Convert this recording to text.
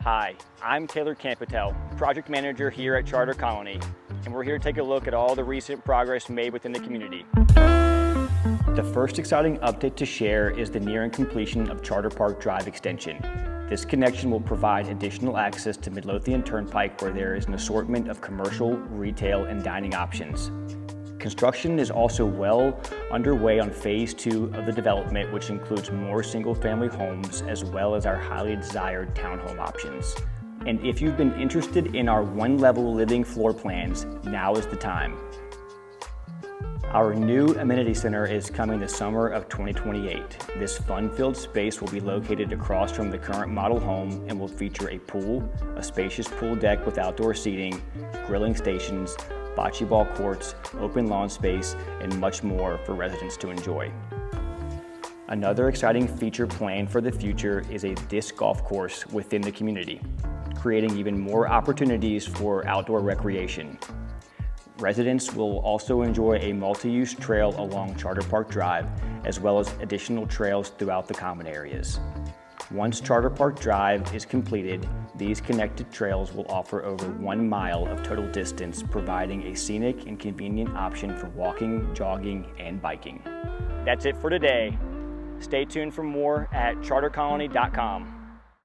Hi, I'm Taylor Campitel, Project Manager here at Charter Colony, and we're here to take a look at all the recent progress made within the community. The first exciting update to share is the nearing completion of Charter Park Drive extension. This connection will provide additional access to Midlothian Turnpike, where there is an assortment of commercial, retail, and dining options. Construction is also well underway on phase 2 of the development, which includes more single-family homes as well as our highly desired townhome options. And if you've been interested in our one-level living floor plans, now is the time. Our new amenity center is coming the summer of 2028. This fun-filled space will be located across from the current model home and will feature a pool, a spacious pool deck with outdoor seating, grilling stations, bocce ball courts, open lawn space, and much more for residents to enjoy. Another exciting feature planned for the future is a disc golf course within the community, creating even more opportunities for outdoor recreation. Residents will also enjoy a multi-use trail along Charter Park Drive, as well as additional trails throughout the common areas. Once Charter Park Drive is completed, these connected trails will offer over 1 mile of total distance, providing a scenic and convenient option for walking, jogging, and biking. That's it for today. Stay tuned for more at chartercolony.com.